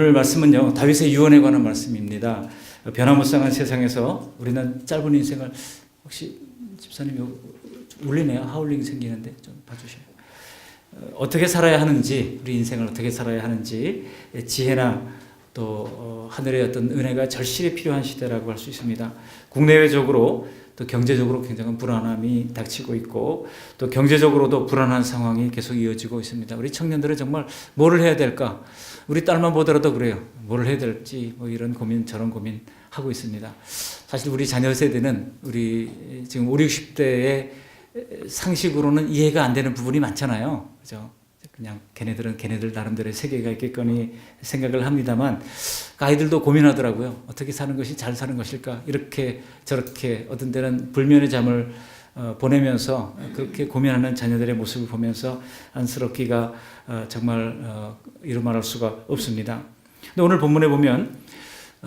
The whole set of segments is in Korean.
오늘 말씀은요, 다윗의 유언에 관한 말씀입니다. 변화무쌍한 세상에서 우리는 짧은 인생을, 혹시 집사님 울리네요. 하울링 생기는데 좀 봐주셔요. 어떻게 살아야 하는지, 우리 인생을 어떻게 살아야 하는지 지혜나 또 하늘의 어떤 은혜가 절실히 필요한 시대라고 할 수 있습니다. 국내외적으로 또 경제적으로 굉장한 불안함이 닥치고 있고, 또 경제적으로도 불안한 상황이 계속 이어지고 있습니다. 우리 청년들은 정말 뭐를 해야 될까? 우리 딸만 보더라도 그래요. 뭘 해야 될지 뭐 이런 고민 저런 고민 하고 있습니다. 사실 우리 자녀 세대는 우리 지금 5, 60대의 상식으로는 이해가 안 되는 부분이 많잖아요. 그죠? 그냥 걔네들은 걔네들 나름대로의 세계가 있겠거니 생각을 합니다만, 아이들도 고민하더라고요. 어떻게 사는 것이 잘 사는 것일까? 이렇게 저렇게 어떤 때는 불면의 잠을 보내면서 그렇게 고민하는 자녀들의 모습을 보면서 안쓰럽기가 정말 이루 말할 수가 없습니다. 근데 오늘 본문에 보면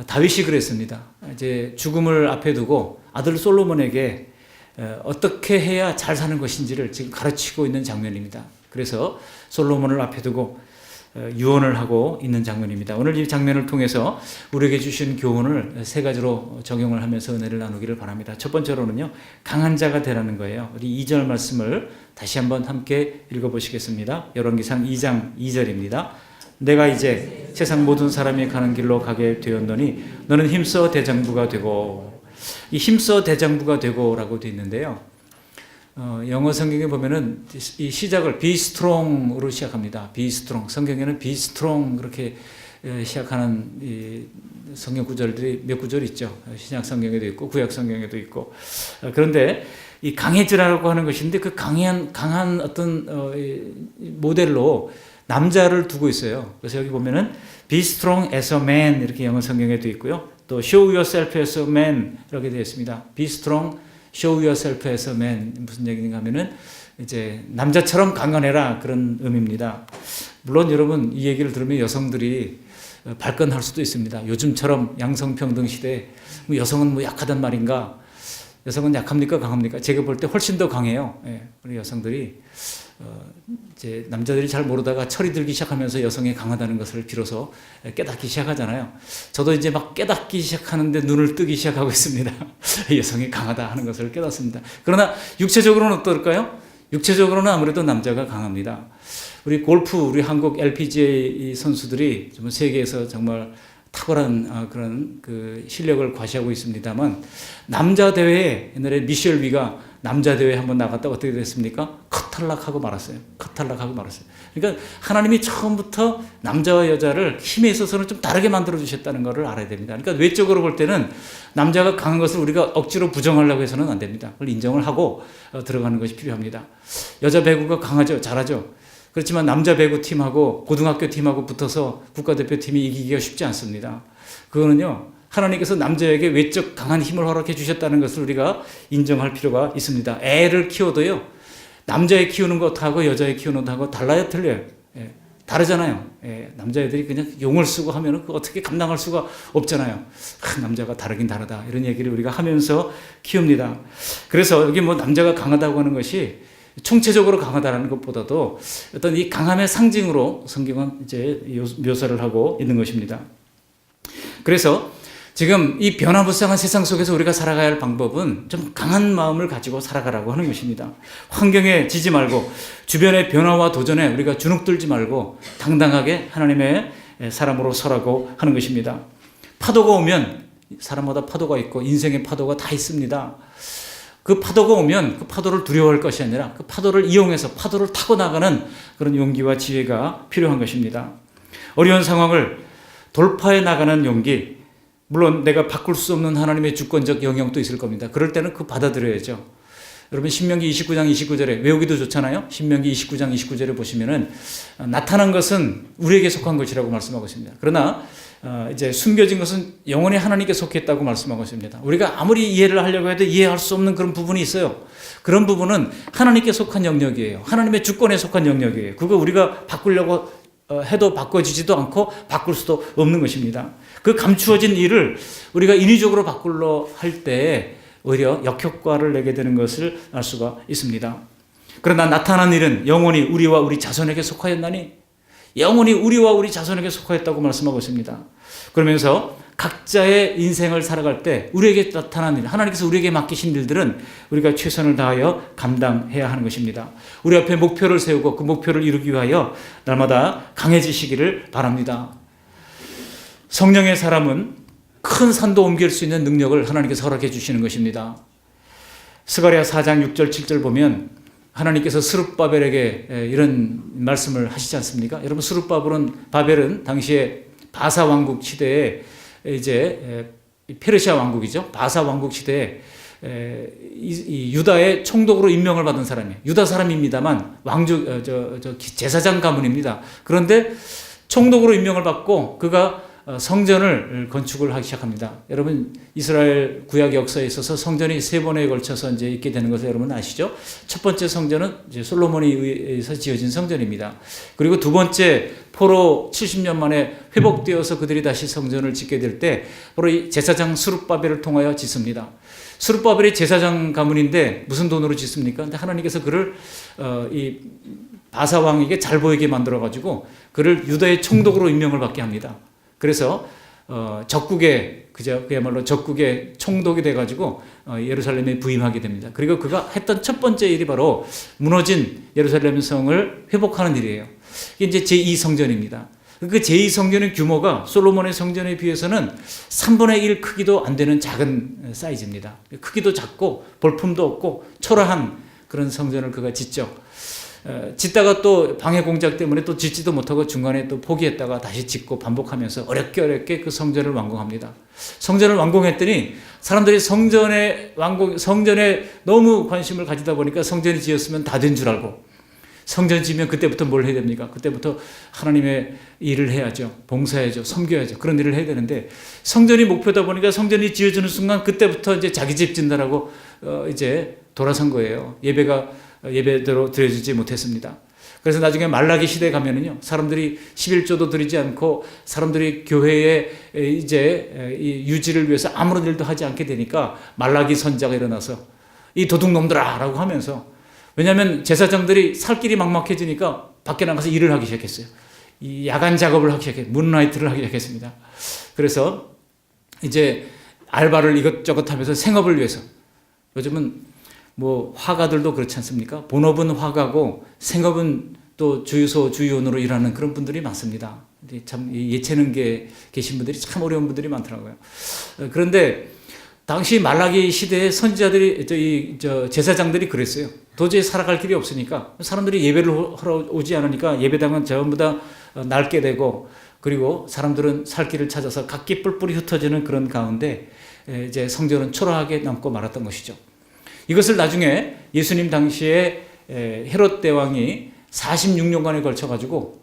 다윗이 그랬습니다. 이제 죽음을 앞에 두고 아들 솔로몬에게 어떻게 해야 잘 사는 것인지를 지금 가르치고 있는 장면입니다. 그래서 솔로몬을 앞에 두고 유언을 하고 있는 장면입니다. 오늘 이 장면을 통해서 우리에게 주신 교훈을 세 가지로 적용을 하면서 은혜를 나누기를 바랍니다. 첫 번째로는요, 강한 자가 되라는 거예요. 우리 2절 말씀을 다시 한번 함께 읽어보시겠습니다. 열왕기상 2장 2절입니다. 내가 이제 세상 모든 사람이 가는 길로 가게 되었노니 너는 힘써 대장부가 되고, 이 힘써 대장부가 되고라고 되어 있는데요. 영어 성경에 보면은 이 시작을 be strong으로 시작합니다. be strong. 성경에는 be strong 그렇게 시작하는 이 성경 구절들이 몇 구절 있죠. 신약 성경에도 있고 구약 성경에도 있고. 그런데 이 강해지라고 하는 것인데, 그 강한 어떤 모델로 남자를 두고 있어요. 그래서 여기 보면은 be strong as a man 이렇게 영어 성경에도 있고요. 또 show yourself as a man 이렇게 되어 있습니다. be strong, show yourself as a man. 무슨 얘기인가 하면은 이제 남자처럼 강건해라, 그런 의미입니다. 물론 여러분, 이 얘기를 들으면 여성들이 발끈할 수도 있습니다. 요즘처럼 양성평등 시대에 여성은 뭐 약하단 말인가? 여성은 약합니까? 강합니까? 제가 볼 때 훨씬 더 강해요. 우리 여성들이 이제 남자들이 잘 모르다가 철이 들기 시작하면서 여성이 강하다는 것을 비로소 깨닫기 시작하잖아요. 저도 이제 막 깨닫기 시작하는데 눈을 뜨기 시작하고 있습니다. 여성이 강하다 하는 것을 깨닫습니다. 그러나 육체적으로는 어떨까요? 육체적으로는 아무래도 남자가 강합니다. 우리 골프, 우리 한국 LPGA 선수들이 정말 세계에서 정말 탁월한 그런 그 실력을 과시하고 있습니다만, 남자 대회에 옛날에 미셸 위가 남자 대회에 한번 나갔다 어떻게 됐습니까? 컷탈락하고 말았어요. 컷탈락하고 말았어요. 그러니까 하나님이 처음부터 남자와 여자를 힘에 있어서는 좀 다르게 만들어 주셨다는 것을 알아야 됩니다. 그러니까 외적으로 볼 때는 남자가 강한 것을 우리가 억지로 부정하려고 해서는 안 됩니다. 그걸 인정을 하고 들어가는 것이 필요합니다. 여자 배구가 강하죠. 잘하죠. 그렇지만 남자 배구 팀하고 고등학교 팀하고 붙어서 국가대표팀이 이기기가 쉽지 않습니다. 그거는요, 하나님께서 남자에게 외적 강한 힘을 허락해 주셨다는 것을 우리가 인정할 필요가 있습니다. 애를 키워도요, 남자애 키우는 것하고 여자애 키우는 것하고 달라요, 틀려요? 다르잖아요. 남자애들이 그냥 용을 쓰고 하면은 어떻게 감당할 수가 없잖아요. 남자가 다르긴 다르다, 이런 얘기를 우리가 하면서 키웁니다. 그래서 여기 뭐 남자가 강하다고 하는 것이 총체적으로 강하다는 것보다도 어떤 이 강함의 상징으로 성경은 이제 묘사를 하고 있는 것입니다. 그래서 지금 이 변화무쌍한 세상 속에서 우리가 살아가야 할 방법은 좀 강한 마음을 가지고 살아가라고 하는 것입니다. 환경에 지지 말고, 주변의 변화와 도전에 우리가 주눅들지 말고 당당하게 하나님의 사람으로 서라고 하는 것입니다. 파도가 오면, 사람마다 파도가 있고 인생의 파도가 다 있습니다. 그 파도가 오면 그 파도를 두려워할 것이 아니라 그 파도를 이용해서 파도를 타고 나가는 그런 용기와 지혜가 필요한 것입니다. 어려운 상황을 돌파해 나가는 용기, 물론 내가 바꿀 수 없는 하나님의 주권적 영역도 있을 겁니다. 그럴 때는 그 받아들여야죠. 여러분, 신명기 29장 29절에 외우기도 좋잖아요. 신명기 29장 29절에 보시면은 나타난 것은 우리에게 속한 것이라고 말씀하고 있습니다. 그러나 이제 숨겨진 것은 영원히 하나님께 속했다고 말씀하고 있습니다. 우리가 아무리 이해를 하려고 해도 이해할 수 없는 그런 부분이 있어요. 그런 부분은 하나님께 속한 영역이에요. 하나님의 주권에 속한 영역이에요. 그거 우리가 바꾸려고 해도 바꿔지지도 않고 바꿀 수도 없는 것입니다. 그 감추어진 일을 우리가 인위적으로 바꾸려 할 때 오히려 역효과를 내게 되는 것을 알 수가 있습니다. 그러나 나타난 일은 영원히 우리와 우리 자손에게 속하였나니, 영원히 우리와 우리 자손에게 속하였다고 말씀하고 있습니다. 그러면서 각자의 인생을 살아갈 때 우리에게 나타난 일, 하나님께서 우리에게 맡기신 일들은 우리가 최선을 다하여 감당해야 하는 것입니다. 우리 앞에 목표를 세우고 그 목표를 이루기 위하여 날마다 강해지시기를 바랍니다. 성령의 사람은 큰 산도 옮길 수 있는 능력을 하나님께서 허락해 주시는 것입니다. 스가랴 4장 6절 7절 보면 하나님께서 스룹바벨에게 이런 말씀을 하시지 않습니까? 여러분, 바벨은 당시에 바사 왕국 시대에 이제 페르시아 왕국이죠. 바사 왕국 시대에 이 유다의 총독으로 임명을 받은 사람이에요. 유다 사람입니다만 제사장 가문입니다. 그런데 총독으로 임명을 받고 그가 성전을 건축을 하기 시작합니다. 여러분, 이스라엘 구약 역사에 있어서 성전이 세 번에 걸쳐서 이제 있게 되는 것을 여러분 아시죠? 첫 번째 성전은 이제 솔로몬에 의해서 지어진 성전입니다. 그리고 두 번째 포로 70년 만에 회복되어서 그들이 다시 성전을 짓게 될 때 바로 이 제사장 스룹바벨을 통하여 짓습니다. 스룹바벨이 제사장 가문인데 무슨 돈으로 짓습니까? 근데 하나님께서 그를 이 바사 왕에게 잘 보이게 만들어 가지고 그를 유다의 총독으로 임명을 받게 합니다. 그래서 그야말로 적국의 총독이 돼가지고 예루살렘에 부임하게 됩니다. 그리고 그가 했던 첫 번째 일이 바로 무너진 예루살렘 성을 회복하는 일이에요. 이게 이제 제2성전입니다. 그 제2성전의 규모가 솔로몬의 성전에 비해서는 3분의 1 크기도 안 되는 작은 사이즈입니다. 크기도 작고 볼품도 없고 초라한 그런 성전을 그가 짓죠. 짓다가 또 방해 공작 때문에 또 짓지도 못하고 중간에 또 포기했다가 다시 짓고 반복하면서 어렵게 그 성전을 완공합니다. 성전을 완공했더니 사람들이 성전에 너무 관심을 가지다 보니까 성전이 지었으면 다 된 줄 알고, 성전 지면 그때부터 뭘 해야 됩니까? 그때부터 하나님의 일을 해야죠. 봉사해야죠. 섬겨야죠. 그런 일을 해야 되는데 성전이 목표다 보니까 성전이 지어지는 순간 그때부터 이제 자기 집 짓는다라고 이제 돌아선 거예요. 예배대로 드려지지 못했습니다. 그래서 나중에 말라기 시대에 가면은요, 사람들이 11조도 드리지 않고 사람들이 교회의 이제 이 유지를 위해서 아무런 일도 하지 않게 되니까 말라기 선자가 일어나서 이 도둑놈들아 라고 하면서, 왜냐하면 제사장들이 살 길이 막막해지니까 밖에 나가서 일을 하기 시작했어요. 이 야간 작업을 하기 시작했어요. 문라이트를 하기 시작했습니다. 그래서 이제 알바를 이것저것 하면서 생업을 위해서, 요즘은 뭐 화가들도 그렇지 않습니까? 본업은 화가고 생업은 또 주유원으로 일하는 그런 분들이 많습니다. 참 예체능계에 계신 분들이 참 어려운 분들이 많더라고요. 그런데 당시 말라기 시대의 선지자들이 제사장들이 그랬어요. 도저히 살아갈 길이 없으니까 사람들이 예배를 하러 오지 않으니까 예배당은 전부 다 낡게 되고, 그리고 사람들은 살 길을 찾아서 각기 뿔뿔이 흩어지는 그런 가운데 이제 성전은 초라하게 남고 말았던 것이죠. 이것을 나중에 예수님 당시에 헤롯 대왕이 46년간에 걸쳐가지고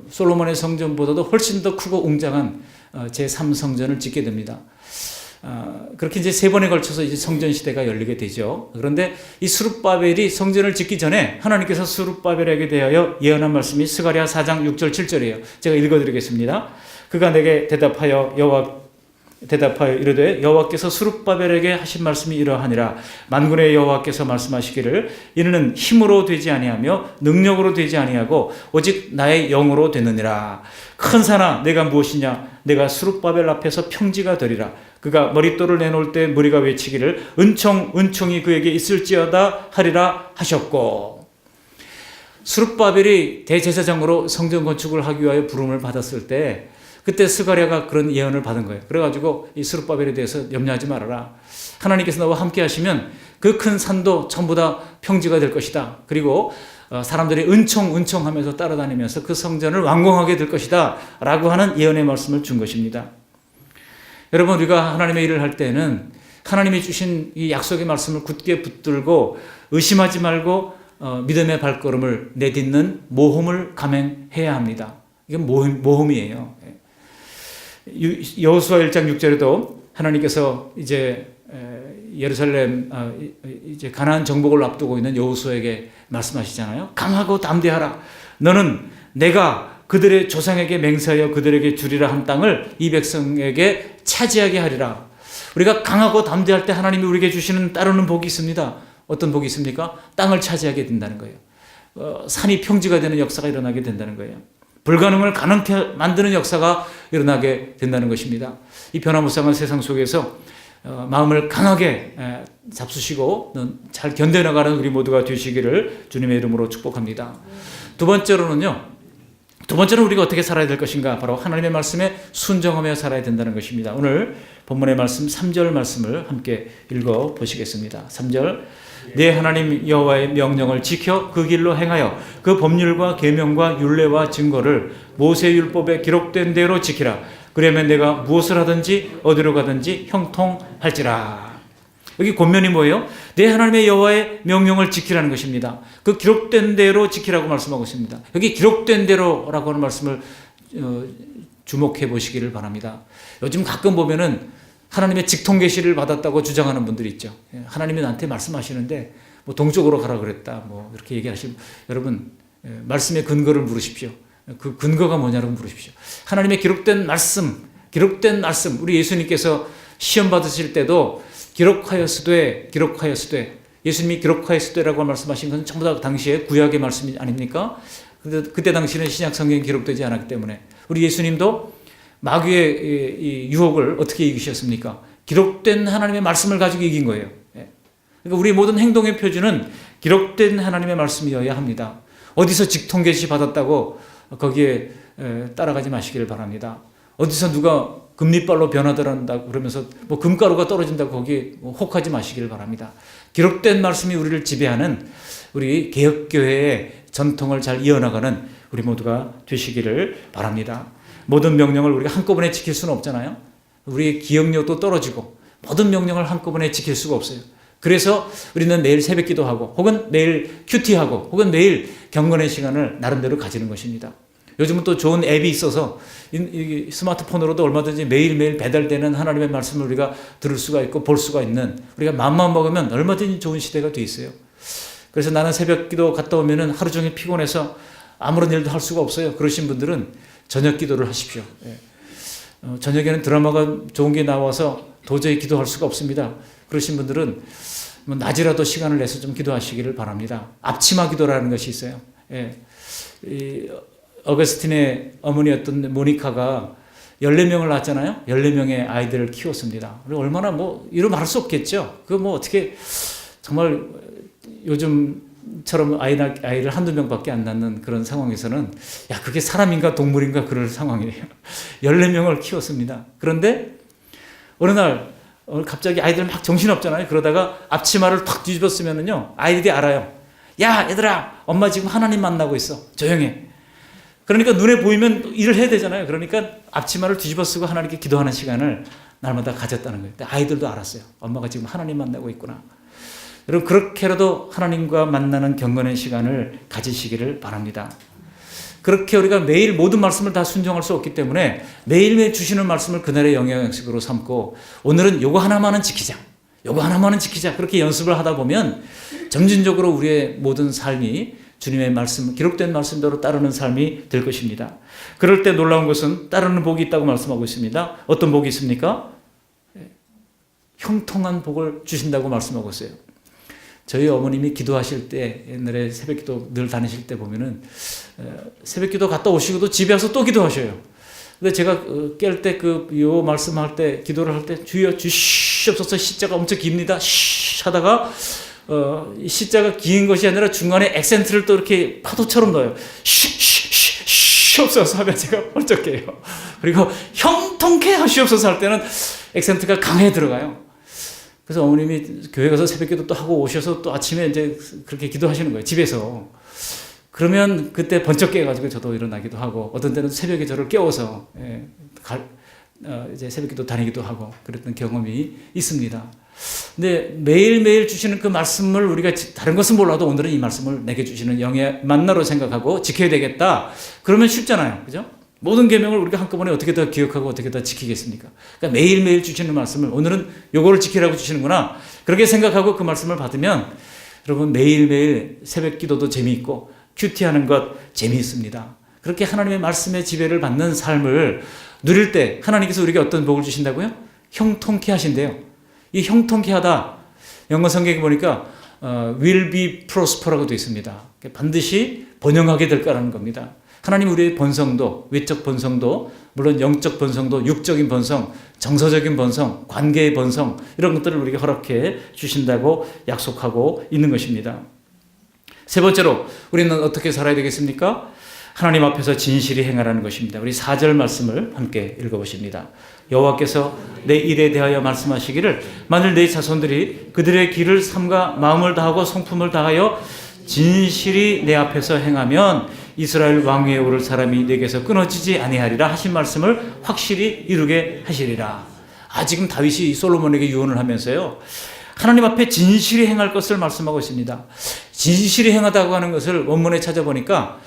솔로몬의 성전보다도 훨씬 더 크고 웅장한 제3성전을 짓게 됩니다. 그렇게 이제 세 번에 걸쳐서 이제 성전 시대가 열리게 되죠. 그런데 이 스룹바벨이 성전을 짓기 전에 하나님께서 스룹바벨에게 대하여 예언한 말씀이 스가랴 4장 6절 7절이에요. 제가 읽어드리겠습니다. 그가 내게 대답하여 이르되 여호와께서 스룹바벨에게 하신 말씀이 이러하니라. 만군의 여호와께서 말씀하시기를 이는 힘으로 되지 아니하며 능력으로 되지 아니하고 오직 나의 영으로 되느니라. 큰 산아 내가 무엇이냐? 내가 스룹바벨 앞에서 평지가 되리라. 그가 머릿돌을 내놓을 때 무리가 외치기를 은총이 그에게 있을지어다 하리라 하셨고. 스룹바벨이 대제사장으로 성전 건축을 하기 위하여 부름을 받았을 때 그때 스가랴가 그런 예언을 받은 거예요. 그래가지고 이 스룹바벨에 대해서 염려하지 말아라. 하나님께서 너와 함께 하시면 그 큰 산도 전부 다 평지가 될 것이다. 그리고 사람들이 은총 하면서 따라다니면서 그 성전을 완공하게 될 것이다 라고 하는 예언의 말씀을 준 것입니다. 여러분, 우리가 하나님의 일을 할 때는 하나님이 주신 이 약속의 말씀을 굳게 붙들고 의심하지 말고 믿음의 발걸음을 내딛는 모험을 감행해야 합니다. 이건 모험이에요. 여호수아 1장 6절에도 하나님께서 이제 예루살렘 이제 가나안 정복을 앞두고 있는 여호수아에게 말씀하시잖아요. 강하고 담대하라. 너는 내가 그들의 조상에게 맹세하여 그들에게 주리라 한 땅을 이 백성에게 차지하게 하리라. 우리가 강하고 담대할 때 하나님이 우리에게 주시는 따르는 복이 있습니다. 어떤 복이 있습니까? 땅을 차지하게 된다는 거예요. 산이 평지가 되는 역사가 일어나게 된다는 거예요. 불가능을 가능케 만드는 역사가 일어나게 된다는 것입니다. 이 변화무쌍한 세상 속에서 마음을 강하게 잡수시고 잘 견뎌나가는 우리 모두가 되시기를 주님의 이름으로 축복합니다. 두 번째로는 우리가 어떻게 살아야 될 것인가? 바로 하나님의 말씀에 순종하며 살아야 된다는 것입니다. 오늘 본문의 말씀 3절 말씀을 함께 읽어 보시겠습니다. 3절, 내 하나님 여호와의 명령을 지켜 그 길로 행하여 그 법률과 계명과 율례와 증거를 모세율법에 기록된 대로 지키라. 그러면 내가 무엇을 하든지 어디로 가든지 형통할지라. 여기 권면이 뭐예요? 내 하나님의 여호와의 명령을 지키라는 것입니다. 그 기록된 대로 지키라고 말씀하고 있습니다. 여기 기록된 대로라고 하는 말씀을 주목해 보시기를 바랍니다. 요즘 가끔 보면은 하나님의 직통 계시를 받았다고 주장하는 분들이 있죠. 하나님이 나한테 말씀하시는데 뭐 동쪽으로 가라 그랬다 뭐 이렇게 얘기하시면 여러분 말씀의 근거를 물으십시오. 그 근거가 뭐냐고 물으십시오. 하나님의 기록된 말씀 우리 예수님께서 시험 받으실 때도 기록하였으되 예수님이 기록하였으되라고 말씀하신 것은 전부 다 당시에 구약의 말씀이 아닙니까? 그때 당시에는 신약 성경이 기록되지 않았기 때문에 우리 예수님도 마귀의 이 유혹을 어떻게 이기셨습니까? 기록된 하나님의 말씀을 가지고 이긴 거예요. 그러니까 우리 모든 행동의 표준은 기록된 하나님의 말씀이어야 합니다. 어디서 직통 계시 받았다고 거기에 따라가지 마시기를 바랍니다. 어디서 누가 금리빨로 변화더란다 그러면서 뭐 금가루가 떨어진다고 거기에 혹하지 마시기를 바랍니다. 기록된 말씀이 우리를 지배하는 우리 개혁교회의 전통을 잘 이어나가는 우리 모두가 되시기를 바랍니다. 모든 명령을 우리가 한꺼번에 지킬 수는 없잖아요. 우리의 기억력도 떨어지고 모든 명령을 한꺼번에 지킬 수가 없어요. 그래서 우리는 매일 새벽 기도하고 혹은 매일 큐티하고 혹은 매일 경건의 시간을 나름대로 가지는 것입니다. 요즘은 또 좋은 앱이 있어서 이 스마트폰으로도 얼마든지 매일매일 배달되는 하나님의 말씀을 우리가 들을 수가 있고 볼 수가 있는 우리가 마음만 먹으면 얼마든지 좋은 시대가 돼 있어요. 그래서 나는 새벽 기도 갔다 오면은 하루 종일 피곤해서 아무런 일도 할 수가 없어요. 그러신 분들은 저녁 기도를 하십시오. 저녁에는 드라마가 좋은 게 나와서 도저히 기도할 수가 없습니다. 그러신 분들은 뭐 낮이라도 시간을 내서 좀 기도하시기를 바랍니다. 앞치마 기도라는 것이 있어요. 어거스틴의 어머니였던 모니카가 14명을 낳았잖아요. 14명의 아이들을 키웠습니다. 얼마나 이루 말할 수 없겠죠. 그거 어떻게 정말 요즘처럼 아이를 한두 명밖에 안 낳는 그런 상황에서는 그게 사람인가 동물인가 그럴 상황이에요. 14명을 키웠습니다. 그런데 어느 날 갑자기 아이들 막 정신없잖아요. 그러다가 앞치마를 탁 뒤집었으면은요 아이들이 알아요. 야 얘들아 엄마 지금 하나님 만나고 있어. 조용해. 그러니까 눈에 보이면 일을 해야 되잖아요. 그러니까 앞치마를 뒤집어 쓰고 하나님께 기도하는 시간을 날마다 가졌다는 거예요. 아이들도 알았어요. 엄마가 지금 하나님 만나고 있구나. 여러분 그렇게라도 하나님과 만나는 경건의 시간을 가지시기를 바랍니다. 그렇게 우리가 매일 모든 말씀을 다 순종할 수 없기 때문에 매일매일 주시는 말씀을 그날의 영양식으로 삼고 오늘은 요거 하나만은 지키자. 그렇게 연습을 하다 보면 점진적으로 우리의 모든 삶이 주님의 말씀, 기록된 말씀대로 따르는 삶이 될 것입니다. 그럴 때 놀라운 것은 따르는 복이 있다고 말씀하고 있습니다. 어떤 복이 있습니까? 형통한 복을 주신다고 말씀하고 있어요. 저희 어머님이 기도하실 때 옛날에 새벽기도 늘 다니실 때 보면은 새벽기도 갔다 오시고도 집에 와서 또 기도하셔요. 근데 제가 깰 때 요 말씀할 때 기도를 할 때 주여 주시옵소서 시자가 엄청 깁니다. 하다가 시자가 긴 것이 아니라 중간에 액센트를 또 이렇게 파도처럼 넣어요. 시옵소서 하면 제가 벌쩍 깨요. 그리고 형통케 하시옵소서 할 때는 액센트가 강하게 들어가요. 그래서 어머님이 교회 가서 새벽기도 또 하고 오셔서 또 아침에 이제 그렇게 기도하시는 거예요. 집에서. 그러면 그때 번쩍 깨가지고 저도 일어나기도 하고 어떤 때는 새벽에 저를 깨워서 이제 새벽기도 다니기도 하고 그랬던 경험이 있습니다. 근데 매일매일 주시는 그 말씀을 우리가 다른 것은 몰라도 오늘은 이 말씀을 내게 주시는 영의 만나로 생각하고 지켜야 되겠다. 그러면 쉽잖아요. 그죠? 모든 계명을 우리가 한꺼번에 어떻게 더 기억하고 어떻게 더 지키겠습니까? 그러니까 매일매일 주시는 말씀을 오늘은 요거를 지키라고 주시는구나. 그렇게 생각하고 그 말씀을 받으면 여러분 매일매일 새벽 기도도 재미있고 큐티하는 것 재미있습니다. 그렇게 하나님의 말씀의 지배를 받는 삶을 누릴 때 하나님께서 우리에게 어떤 복을 주신다고요? 형통케 하신대요. 이 형통케 하다 영어 성경에 보니까 will be prosper라고 되어 있습니다. 반드시 번영하게 될 거라는 겁니다. 하나님 우리의 본성도, 외적 본성도, 물론 영적 본성도, 육적인 본성, 정서적인 본성, 관계의 본성, 이런 것들을 우리에게 허락해 주신다고 약속하고 있는 것입니다. 세 번째로 우리는 어떻게 살아야 되겠습니까? 하나님 앞에서 진실히 행하라는 것입니다. 우리 4절 말씀을 함께 읽어보십니다. 여호와께서 내 일에 대하여 말씀하시기를 만일 내 자손들이 그들의 길을 삼가 마음을 다하고 성품을 다하여 진실히 내 앞에서 행하면 이스라엘 왕위에 오를 사람이 내게서 끊어지지 아니하리라 하신 말씀을 확실히 이루게 하시리라. 지금 다윗이 솔로몬에게 유언을 하면서요, 하나님 앞에 진실히 행할 것을 말씀하고 있습니다. 진실히 행하다고 하는 것을 원문에 찾아보니까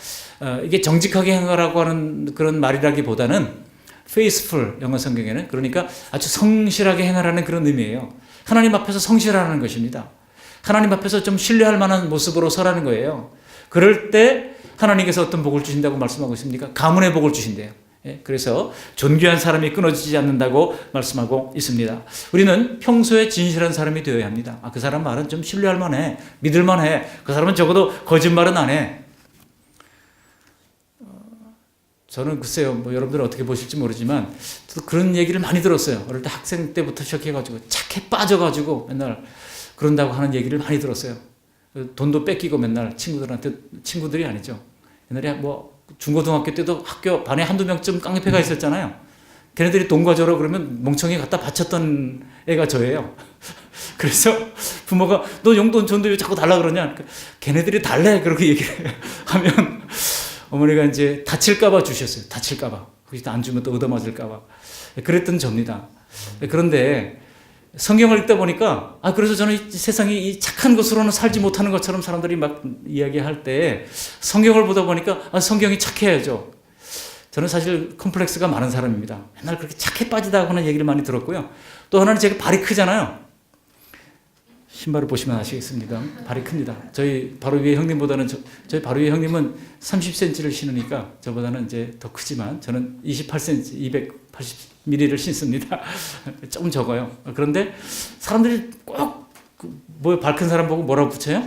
이게 정직하게 행하라고 하는 그런 말이라기보다는 faithful, 영어 성경에는, 그러니까 아주 성실하게 행하라는 그런 의미예요. 하나님 앞에서 성실하라는 것입니다. 하나님 앞에서 좀 신뢰할 만한 모습으로 서라는 거예요. 그럴 때 하나님께서 어떤 복을 주신다고 말씀하고 있습니까? 가문의 복을 주신대요. 그래서 존귀한 사람이 끊어지지 않는다고 말씀하고 있습니다. 우리는 평소에 진실한 사람이 되어야 합니다. 그 사람 말은 좀 신뢰할 만해, 믿을 만해, 그 사람은 적어도 거짓말은 안 해. 저는 글쎄요, 여러분들은 어떻게 보실지 모르지만 저도 그런 얘기를 많이 들었어요. 어릴 때 학생 때부터 시작해가지고 착해 빠져가지고 맨날 그런다고 하는 얘기를 많이 들었어요. 돈도 뺏기고 맨날 친구들이 아니죠. 옛날에 중고등학교 때도 학교 반에 한두 명쯤 깡패가 있었잖아요. 걔네들이 돈 가져라 그러면 멍청이 갖다 바쳤던 애가 저예요. 그래서 부모가 너 용돈 줬는데 왜 자꾸 달라 그러냐? 걔네들이 달래 그렇게 얘기를 하면 어머니가 이제 다칠까봐 주셨어요. 다칠까봐. 안 주면 또 얻어맞을까봐. 그랬던 접니다. 그런데 성경을 읽다 보니까 그래서 저는 세상이 이 착한 것으로는 살지 못하는 것처럼 사람들이 막 이야기할 때 성경을 보다 보니까 성경이 착해야죠. 저는 사실 컴플렉스가 많은 사람입니다. 맨날 그렇게 착해 빠지다고 하는 얘기를 많이 들었고요. 또 하나는 제가 발이 크잖아요. 신발을 보시면 아시겠습니다. 발이 큽니다. 저희 바로 위에 형님보다는 저희 바로 위에 형님은 30cm를 신으니까 저보다는 이제 더 크지만 저는 28cm, 280mm를 신습니다. 조금 적어요. 그런데 사람들이 꼭 발 큰 사람 보고 뭐라고 붙여요?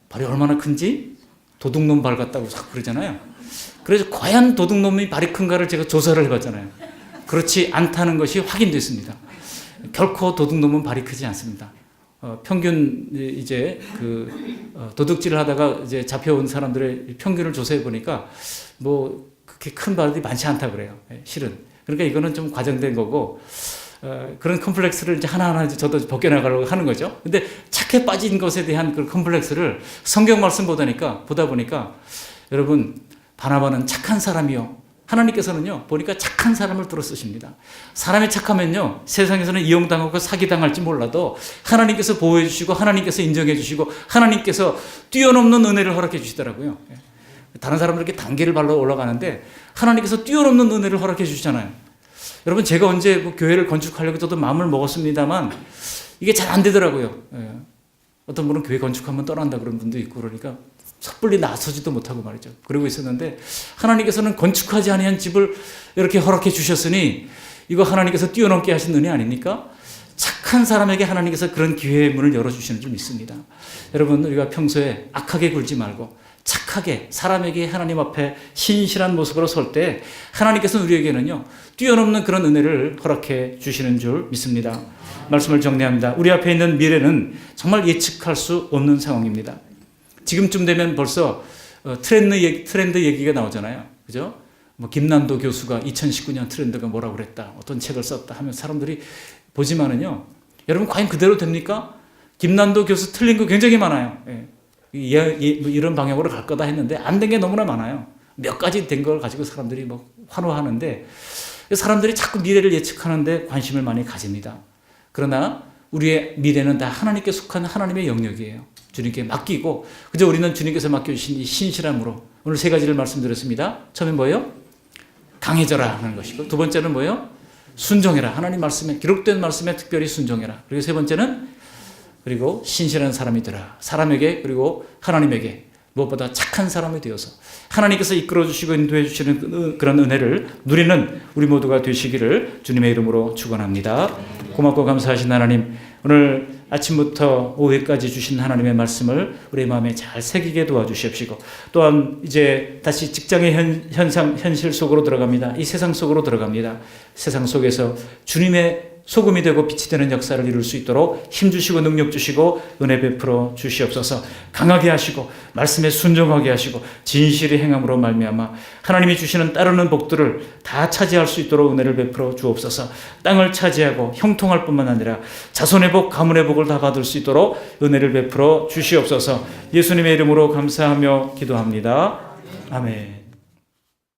발이 얼마나 큰지 도둑놈 발 같다고 자꾸 그러잖아요. 그래서 과연 도둑놈이 발이 큰가를 제가 조사를 해봤잖아요. 그렇지 않다는 것이 확인됐습니다. 결코 도둑놈은 발이 크지 않습니다. 평균 이제 도둑질을 하다가 이제 잡혀온 사람들의 평균을 조사해 보니까 그렇게 큰 발이 많지 않다 그래요. 실은. 그러니까 이거는 좀 과장된 거고, 그런 컴플렉스를 이제 하나하나 저도 벗겨나가려고 하는 거죠. 근데 착해 빠진 것에 대한 그 컴플렉스를 성경 말씀 보다 보니까 여러분, 바나바는 착한 사람이요. 하나님께서는요, 보니까 착한 사람을 들어 쓰십니다. 사람이 착하면요, 세상에서는 이용당하고 사기당할지 몰라도 하나님께서 보호해 주시고, 하나님께서 인정해 주시고, 하나님께서 뛰어넘는 은혜를 허락해 주시더라고요. 다른 사람들 이렇게 단계를 밟아 올라가는데 하나님께서 뛰어넘는 은혜를 허락해 주시잖아요. 여러분, 제가 언제 교회를 건축하려고 저도 마음을 먹었습니다만 이게 잘 안 되더라고요. 어떤 분은 교회 건축하면 떠난다 그런 분도 있고, 그러니까 섣불리 나서지도 못하고 말이죠. 그러고 있었는데 하나님께서는 건축하지 아니한 집을 이렇게 허락해 주셨으니 이거 하나님께서 뛰어넘게 하신 은혜 아닙니까? 착한 사람에게 하나님께서 그런 기회의 문을 열어주시는 줄 믿습니다. 여러분, 우리가 평소에 악하게 굴지 말고 착하게 사람에게 하나님 앞에 신실한 모습으로 설 때 하나님께서는 우리에게는요, 뛰어넘는 그런 은혜를 허락해 주시는 줄 믿습니다. 말씀을 정리합니다. 우리 앞에 있는 미래는 정말 예측할 수 없는 상황입니다. 지금쯤 되면 벌써 트렌드 얘기가 나오잖아요. 그죠? 김난도 교수가 2019년 트렌드가 뭐라고 그랬다, 어떤 책을 썼다 하면 사람들이 보지만은요, 여러분 과연 그대로 됩니까? 김난도 교수 틀린 거 굉장히 많아요. 이런 방향으로 갈 거다 했는데 안 된 게 너무나 많아요. 몇 가지 된 걸 가지고 사람들이 환호하는데 사람들이 자꾸 미래를 예측하는데 관심을 많이 가집니다. 그러나 우리의 미래는 다 하나님께 속한 하나님의 영역이에요. 주님께 맡기고, 그저 우리는 주님께서 맡겨주신 이 신실함으로 오늘 세 가지를 말씀드렸습니다. 처음엔 뭐예요? 강해져라 하는 것이고, 두 번째는 뭐예요? 순종해라. 하나님 말씀에, 기록된 말씀에 특별히 순종해라. 그리고 세 번째는 그리고 신실한 사람이 되라. 사람에게 그리고 하나님에게 무엇보다 착한 사람이 되어서 하나님께서 이끌어주시고 인도해주시는 그런 은혜를 누리는 우리 모두가 되시기를 주님의 이름으로 축원합니다. 고맙고 감사하신 하나님, 오늘 아침부터 오후까지 주신 하나님의 말씀을 우리 마음에 잘 새기게 도와주시옵시고, 또한 이제 다시 직장의 현실 속으로 들어갑니다. 이 세상 속으로 들어갑니다. 세상 속에서 주님의 소금이 되고 빛이 되는 역사를 이룰 수 있도록 힘 주시고 능력 주시고 은혜 베풀어 주시옵소서. 강하게 하시고 말씀에 순종하게 하시고 진실의 행함으로 말미암아 하나님이 주시는 따르는 복들을 다 차지할 수 있도록 은혜를 베풀어 주옵소서. 땅을 차지하고 형통할 뿐만 아니라 자손의 복 가문의 복을 다 받을 수 있도록 은혜를 베풀어 주시옵소서. 예수님의 이름으로 감사하며 기도합니다. 아멘.